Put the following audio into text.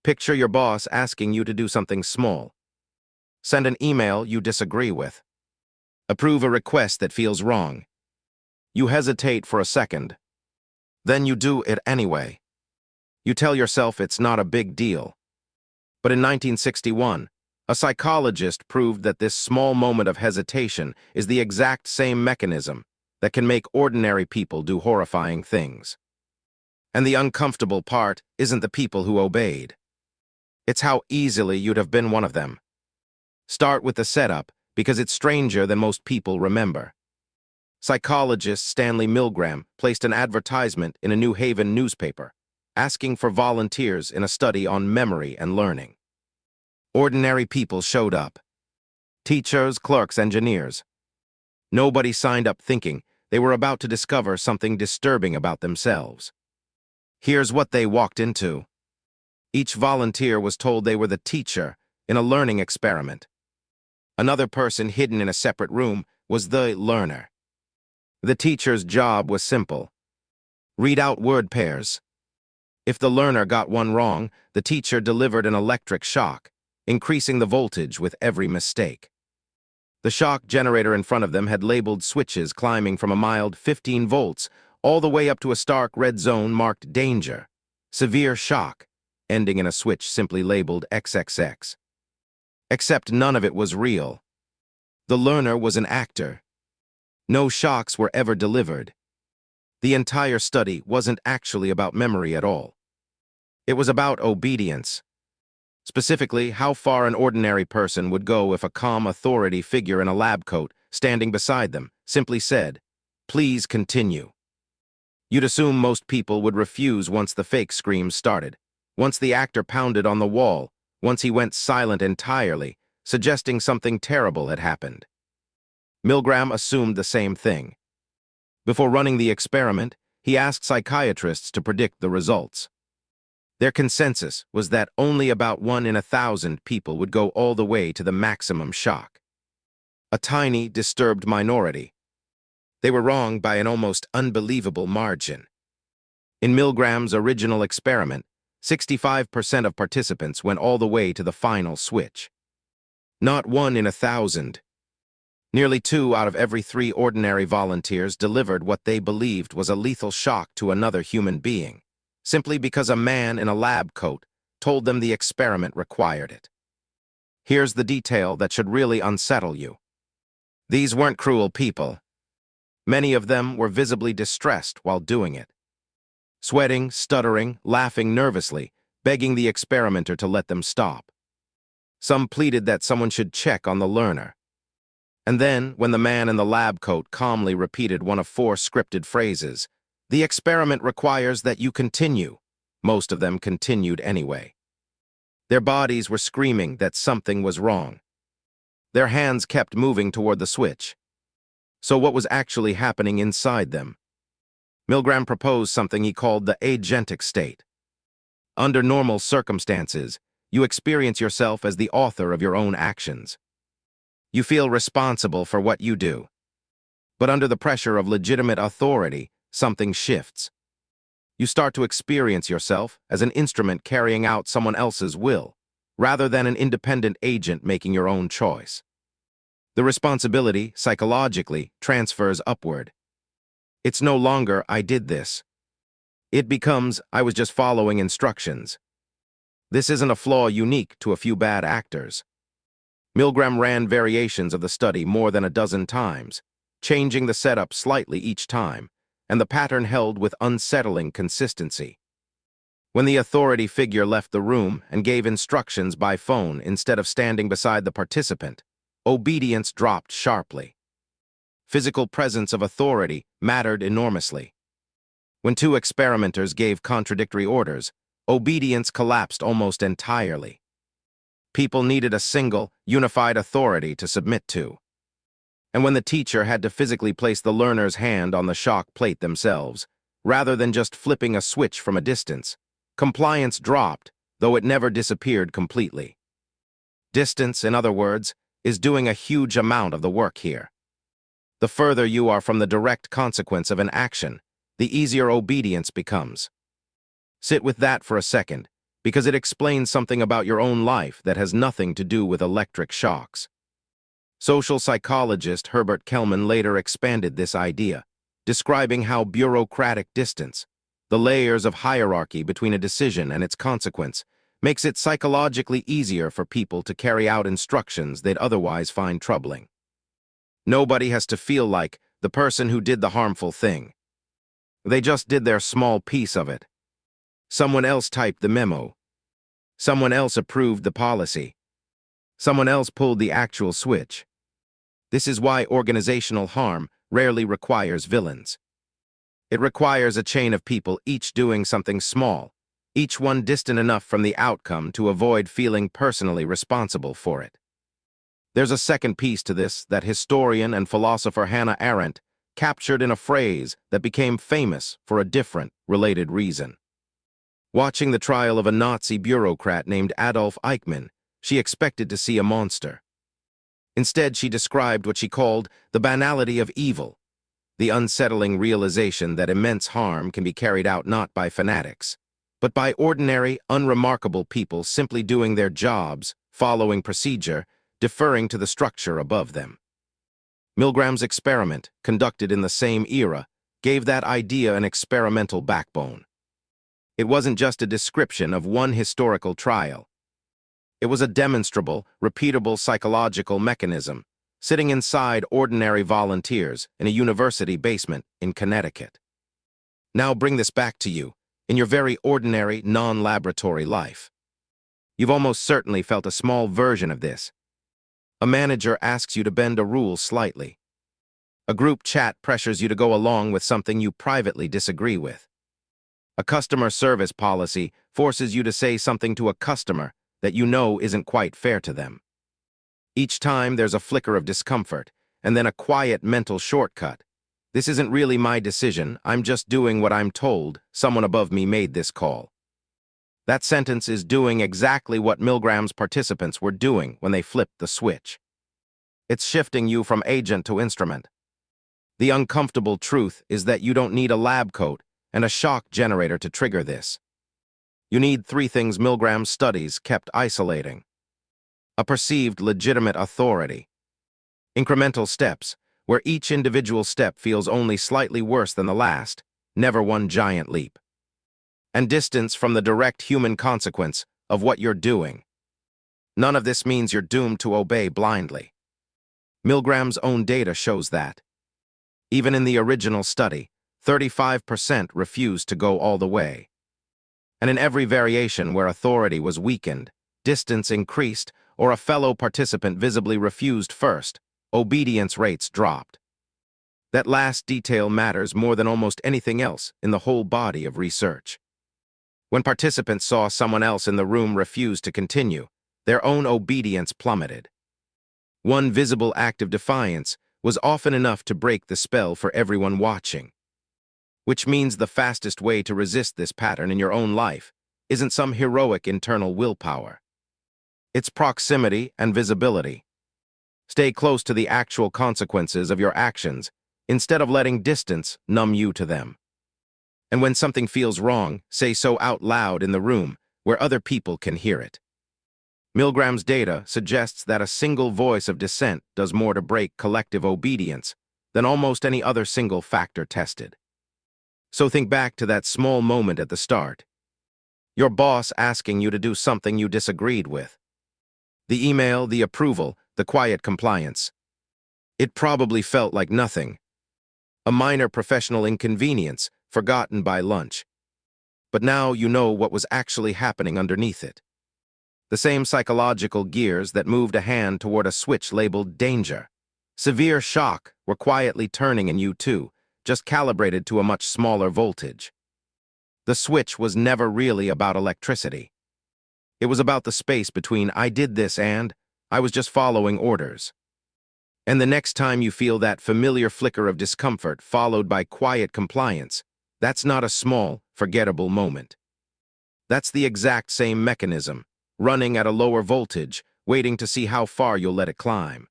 Picture your boss asking you to do something small. Send an email you disagree with. Approve a request that feels wrong. You hesitate for a second. Then you do it anyway. You tell yourself it's not a big deal. But in 1961, a psychologist proved that this small moment of hesitation is the exact same mechanism that can make ordinary people do horrifying things. And the uncomfortable part isn't the people who obeyed. It's how easily you'd have been one of them. Start with the setup, because it's stranger than most people remember. Psychologist Stanley Milgram placed an advertisement in a New Haven newspaper, asking for volunteers in a study on memory and learning. Ordinary people showed up. Teachers, clerks, engineers. Nobody signed up thinking they were about to discover something disturbing about themselves. Here's what they walked into. Each volunteer was told they were the teacher in a learning experiment. Another person hidden in a separate room was the learner. The teacher's job was simple. Read out word pairs. If the learner got one wrong, the teacher delivered an electric shock, increasing the voltage with every mistake. The shock generator in front of them had labeled switches climbing from a mild 15 volts all the way up to a stark red zone marked danger, severe shock, ending in a switch simply labeled XXX. Except none of it was real. The learner was an actor. No shocks were ever delivered. The entire study wasn't actually about memory at all. It was about obedience. Specifically, how far an ordinary person would go if a calm authority figure in a lab coat, standing beside them, simply said, "Please continue." You'd assume most people would refuse once the fake screams started, once the actor pounded on the wall, once he went silent entirely, suggesting something terrible had happened. Milgram assumed the same thing. Before running the experiment, he asked psychiatrists to predict the results. Their consensus was that only about 1 in 1,000 people would go all the way to the maximum shock. A tiny, disturbed minority. They were wrong by an almost unbelievable margin. In Milgram's original experiment, 65% of participants went all the way to the final switch. Not 1 in 1,000. Nearly 2 out of every 3 ordinary volunteers delivered what they believed was a lethal shock to another human being, simply because a man in a lab coat told them the experiment required it. Here's the detail that should really unsettle you. These weren't cruel people. Many of them were visibly distressed while doing it. Sweating, stuttering, laughing nervously, begging the experimenter to let them stop. Some pleaded that someone should check on the learner. And then, when the man in the lab coat calmly repeated one of 4 scripted phrases, "The experiment requires that you continue," most of them continued anyway. Their bodies were screaming that something was wrong. Their hands kept moving toward the switch. So what was actually happening inside them? Milgram proposed something he called the agentic state. Under normal circumstances, you experience yourself as the author of your own actions. You feel responsible for what you do. But under the pressure of legitimate authority, something shifts. You start to experience yourself as an instrument carrying out someone else's will, rather than an independent agent making your own choice. The responsibility, psychologically, transfers upward. It's no longer, "I did this." It becomes, "I was just following instructions." This isn't a flaw unique to a few bad actors. Milgram ran variations of the study more than a dozen times, changing the setup slightly each time, and the pattern held with unsettling consistency. When the authority figure left the room and gave instructions by phone instead of standing beside the participant, obedience dropped sharply. Physical presence of authority mattered enormously. When 2 experimenters gave contradictory orders, obedience collapsed almost entirely. People needed a single, unified authority to submit to. And when the teacher had to physically place the learner's hand on the shock plate themselves, rather than just flipping a switch from a distance, compliance dropped, though it never disappeared completely. Distance, in other words, is doing a huge amount of the work here. The further you are from the direct consequence of an action, the easier obedience becomes. Sit with that for a second, because it explains something about your own life that has nothing to do with electric shocks. Social psychologist Herbert Kellman later expanded this idea, describing how bureaucratic distance, the layers of hierarchy between a decision and its consequence, makes it psychologically easier for people to carry out instructions they'd otherwise find troubling. Nobody has to feel like the person who did the harmful thing. They just did their small piece of it. Someone else typed the memo. Someone else approved the policy. Someone else pulled the actual switch. This is why organizational harm rarely requires villains. It requires a chain of people each doing something small, each one distant enough from the outcome to avoid feeling personally responsible for it. There's a second piece to this that historian and philosopher Hannah Arendt captured in a phrase that became famous for a different, related reason. Watching the trial of a Nazi bureaucrat named Adolf Eichmann, she expected to see a monster. Instead, she described what she called the banality of evil, the unsettling realization that immense harm can be carried out not by fanatics, but by ordinary, unremarkable people simply doing their jobs, following procedure, deferring to the structure above them. Milgram's experiment, conducted in the same era, gave that idea an experimental backbone. It wasn't just a description of one historical trial. It was a demonstrable, repeatable psychological mechanism, sitting inside ordinary volunteers in a university basement in Connecticut. Now bring this back to you, in your very ordinary, non-laboratory life. You've almost certainly felt a small version of this. A manager asks you to bend a rule slightly. A group chat pressures you to go along with something you privately disagree with. A customer service policy forces you to say something to a customer that you know isn't quite fair to them. Each time there's a flicker of discomfort, and then a quiet mental shortcut. This isn't really my decision, I'm just doing what I'm told, someone above me made this call. That sentence is doing exactly what Milgram's participants were doing when they flipped the switch. It's shifting you from agent to instrument. The uncomfortable truth is that you don't need a lab coat and a shock generator to trigger this. You need three things Milgram's studies kept isolating. A perceived legitimate authority. Incremental steps, where each individual step feels only slightly worse than the last, never one giant leap. And distance from the direct human consequence of what you're doing. None of this means you're doomed to obey blindly. Milgram's own data shows that. Even in the original study, 35% refused to go all the way. And in every variation where authority was weakened, distance increased, or a fellow participant visibly refused first, obedience rates dropped. That last detail matters more than almost anything else in the whole body of research. When participants saw someone else in the room refuse to continue, their own obedience plummeted. One visible act of defiance was often enough to break the spell for everyone watching. Which means the fastest way to resist this pattern in your own life isn't some heroic internal willpower. It's proximity and visibility. Stay close to the actual consequences of your actions instead of letting distance numb you to them. And when something feels wrong, say so out loud in the room where other people can hear it. Milgram's data suggests that a single voice of dissent does more to break collective obedience than almost any other single factor tested. So think back to that small moment at the start. Your boss asking you to do something you disagreed with. The email, the approval, the quiet compliance. It probably felt like nothing. A minor professional inconvenience, forgotten by lunch. But now you know what was actually happening underneath it. The same psychological gears that moved a hand toward a switch labeled danger. Severe shock were quietly turning in you too, just calibrated to a much smaller voltage. The switch was never really about electricity. It was about the space between I did this and I was just following orders. And the next time you feel that familiar flicker of discomfort followed by quiet compliance, that's not a small, forgettable moment. That's the exact same mechanism, running at a lower voltage, waiting to see how far you'll let it climb.